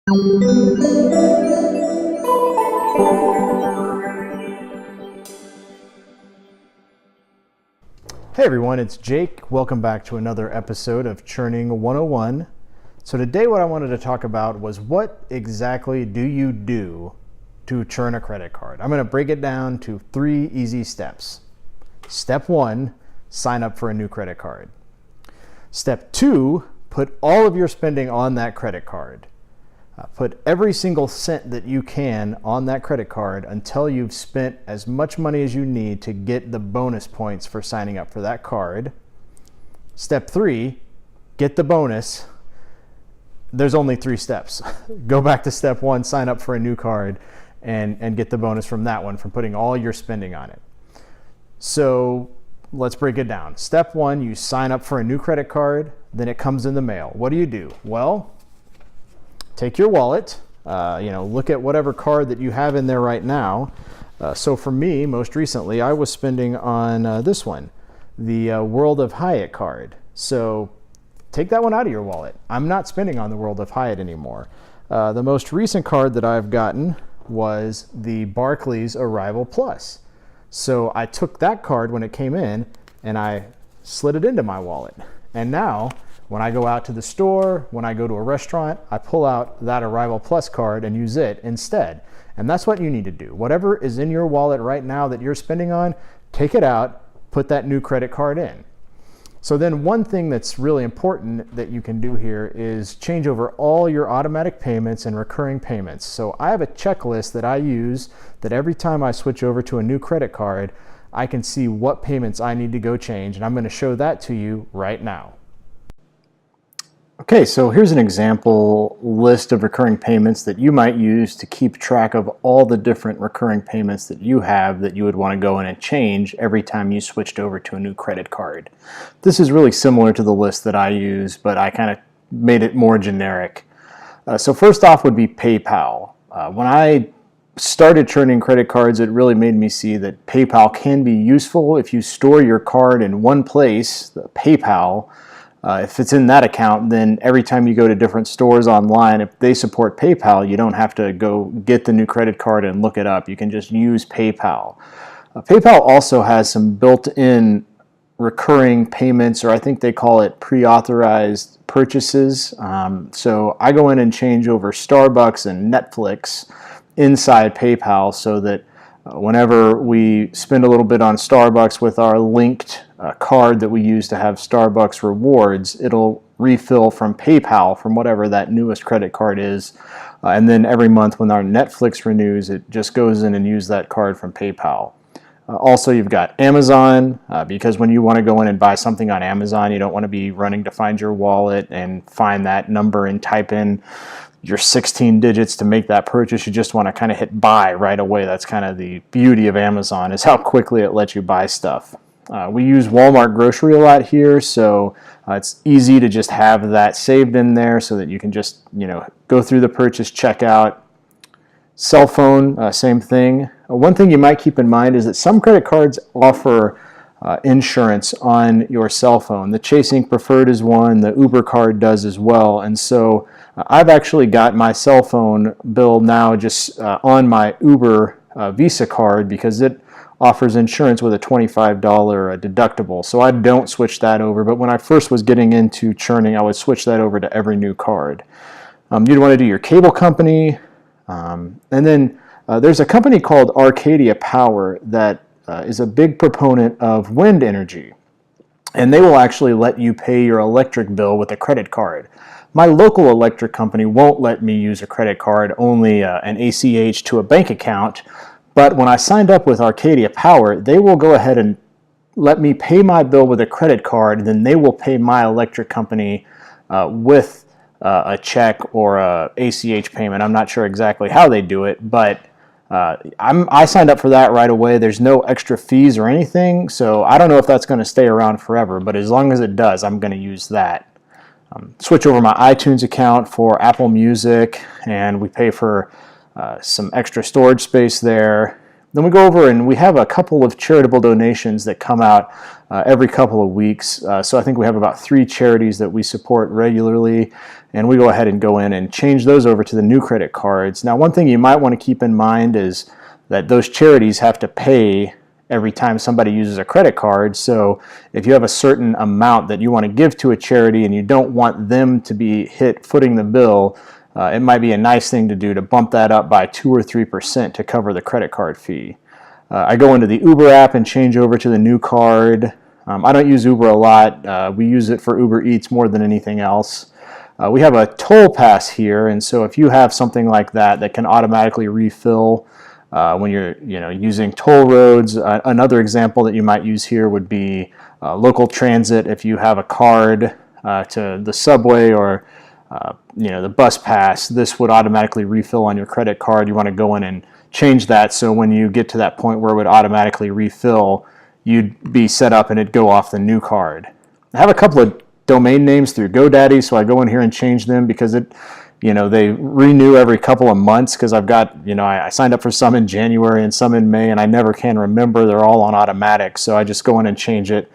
Hey everyone, it's Jake. Welcome back to another episode of Churning 101. So today what I wanted to talk about was what exactly do you do to churn a credit card? I'm going to break it down to 3 easy steps. Step 1, sign up for a new credit card. Step 2, put all of your spending on that credit card. Put every single cent that you can on that credit card until you've spent as much money as you need to get the bonus points for signing up for that card. Step 3, get the bonus. There's only 3 steps. Go back to step 1, sign up for a new card, and get the bonus from that one from putting all your spending on it. So let's break it down. Step 1, you sign up for a new credit card, then it comes in the mail. What do? Well, take your wallet, look at whatever card that you have in there right now. So for me, most recently, I was spending on this one, the World of Hyatt card. So take that one out of your wallet. I'm not spending on the World of Hyatt anymore. The most recent card that I've gotten was the Barclays Arrival Plus. So I took that card when it came in and I slid it into my wallet. And now, when I go out to the store, when I go to a restaurant, I pull out that Arrival Plus card and use it instead. And that's what you need to do. Whatever is in your wallet right now that you're spending on, take it out, put that new credit card in. So then one thing that's really important that you can do here is change over all your automatic payments and recurring payments. So I have a checklist that I use that every time I switch over to a new credit card, I can see what payments I need to go change. And I'm going to show that to you right now. Okay, so here's an example list of recurring payments that you might use to keep track of all the different recurring payments that you have that you would want to go in and change every time you switched over to a new credit card. This is really similar to the list that I use, but I kind of made it more generic. So first off would be PayPal. When I started churning credit cards, it really made me see that PayPal can be useful if you store your card in one place, the PayPal. If it's in that account, then every time you go to different stores online, if they support PayPal, you don't have to go get the new credit card and look it up. You can just use PayPal. PayPal also has some built-in recurring payments, or I think they call it pre-authorized purchases. So I go in and change over Starbucks and Netflix inside PayPal so that whenever we spend a little bit on Starbucks with our linked card that we use to have Starbucks rewards, it'll refill from PayPal from whatever that newest credit card is. And then every month when our Netflix renews, it just goes in and uses that card from PayPal. Also, you've got Amazon, because when you want to go in and buy something on Amazon, you don't want to be running to find your wallet and find that number and type in your 16 digits to make that purchase. You just want to kind of hit buy right away. That's kind of the beauty of Amazon, is how quickly it lets you buy stuff. We use Walmart grocery a lot here, so it's easy to just have that saved in there so that you can just go through the purchase, checkout. Cell phone, same thing. One thing you might keep in mind is that some credit cards offer insurance on your cell phone. The Chase Ink Preferred is one, the Uber card does as well, and so I've actually got my cell phone bill now just on my Uber Visa card because it offers insurance with a $25 deductible. So I don't switch that over, but when I first was getting into churning, I would switch that over to every new card. You'd want to do your cable company, and then there's a company called Arcadia Power that is a big proponent of wind energy, and they will actually let you pay your electric bill with a credit card. My local electric company won't let me use a credit card, only an ACH to a bank account. But when I signed up with Arcadia Power, they will go ahead and let me pay my bill with a credit card, and then they will pay my electric company with a check or a ACH payment. I'm not sure exactly how they do it, but I signed up for that right away. There's no extra fees or anything, so I don't know if that's going to stay around forever, but as long as it does, I'm going to use that. Switch over my iTunes account for Apple Music, and we pay for some extra storage space there. Then we go over and we have a couple of charitable donations that come out every couple of weeks. So I think we have about 3 charities that we support regularly, and we go ahead and go in and change those over to the new credit cards. Now, one thing you might want to keep in mind is that those charities have to pay every time somebody uses a credit card. So if you have a certain amount that you want to give to a charity and you don't want them to be hit footing the bill, it might be a nice thing to do to bump that up by 2 or 3% to cover the credit card fee. I go into the Uber app and change over to the new card. I don't use Uber a lot. We use it for Uber Eats more than anything else. We have a toll pass here, and so if you have something like that that can automatically refill when you're using toll roads, another example that you might use here would be local transit. If you have a card to the subway or the bus pass, this would automatically refill on your credit card. You want to go in and change that so when you get to that point where it would automatically refill, you'd be set up and it'd go off the new card. I have a couple of domain names through GoDaddy, so I go in here and change them because they renew every couple of months, because I've got, I signed up for some in January and some in May, and I never can remember. They're all on automatic, so I just go in and change it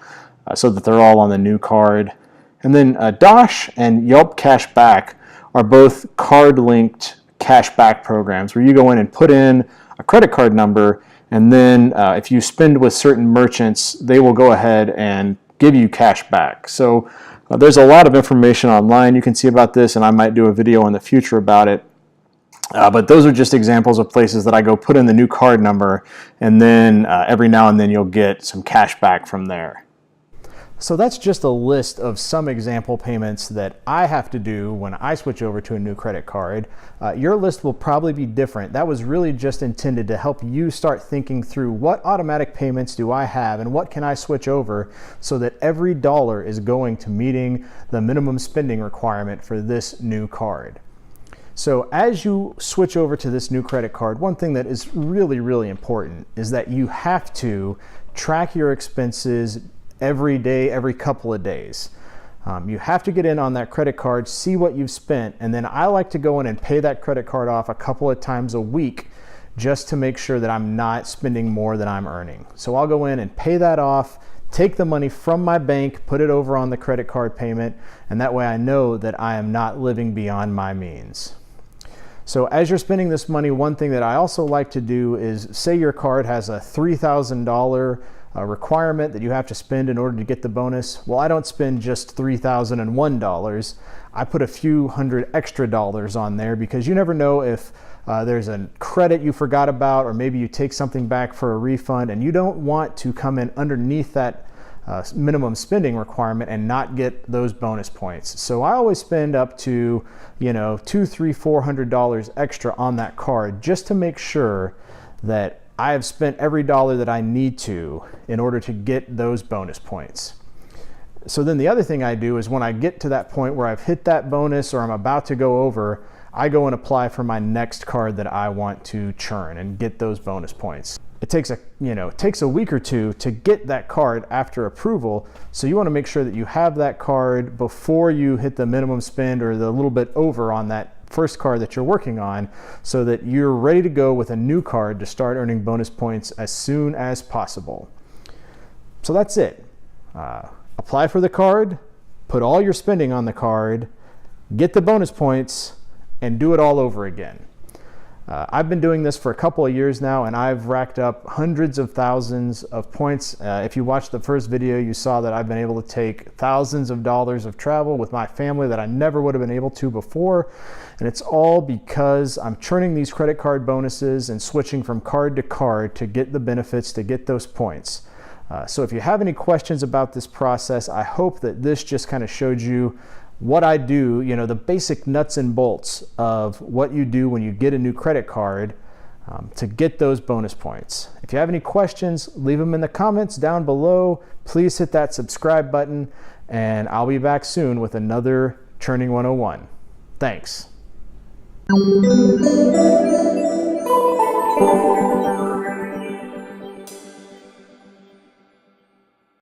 so that they're all on the new card. And then Dosh and Yelp Cashback are both card-linked cashback programs where you go in and put in a credit card number, and then if you spend with certain merchants, they will go ahead and give you cash back. So there's a lot of information online you can see about this, and I might do a video in the future about it. But those are just examples of places that I go put in the new card number, and then every now and then you'll get some cash back from there. So that's just a list of some example payments that I have to do when I switch over to a new credit card. Your list will probably be different. That was really just intended to help you start thinking through what automatic payments do I have and what can I switch over so that every dollar is going to meeting the minimum spending requirement for this new card. So as you switch over to this new credit card, one thing that is really, really important is that you have to track your expenses every day, every couple of days. You have to get in on that credit card, see what you've spent, and then I like to go in and pay that credit card off a couple of times a week just to make sure that I'm not spending more than I'm earning. So I'll go in and pay that off, take the money from my bank, put it over on the credit card payment, and that way I know that I am not living beyond my means. So as you're spending this money, one thing that I also like to do is, say your card has a $3,000 requirement that you have to spend in order to get the bonus. Well, I don't spend just $3,001. I put a few hundred extra dollars on there because you never know if there's a credit you forgot about, or maybe you take something back for a refund and you don't want to come in underneath that minimum spending requirement and not get those bonus points. So I always spend up to $200, $300, $400 extra on that card just to make sure that I have spent every dollar that I need to in order to get those bonus points. So then the other thing I do is, when I get to that point where I've hit that bonus or I'm about to go over, I go and apply for my next card that I want to churn and get those bonus points. It takes a week or two to get that card after approval, so you want to make sure that you have that card before you hit the minimum spend or the little bit over on that first card that you're working on, so that you're ready to go with a new card to start earning bonus points as soon as possible. So that's it. Apply for the card, put all your spending on the card, get the bonus points, and do it all over again. I've been doing this for a couple of years now, and I've racked up hundreds of thousands of points. If you watched the first video, you saw that I've been able to take thousands of dollars of travel with my family that I never would have been able to before. And it's all because I'm churning these credit card bonuses and switching from card to card to get the benefits, to get those points. So if you have any questions about this process, I hope that this just kind of showed you what I do, the basic nuts and bolts of what you do when you get a new credit card to get those bonus points. If you have any questions, leave them in the comments down below. Please hit that subscribe button, and I'll be back soon with another Churning 101. Thanks.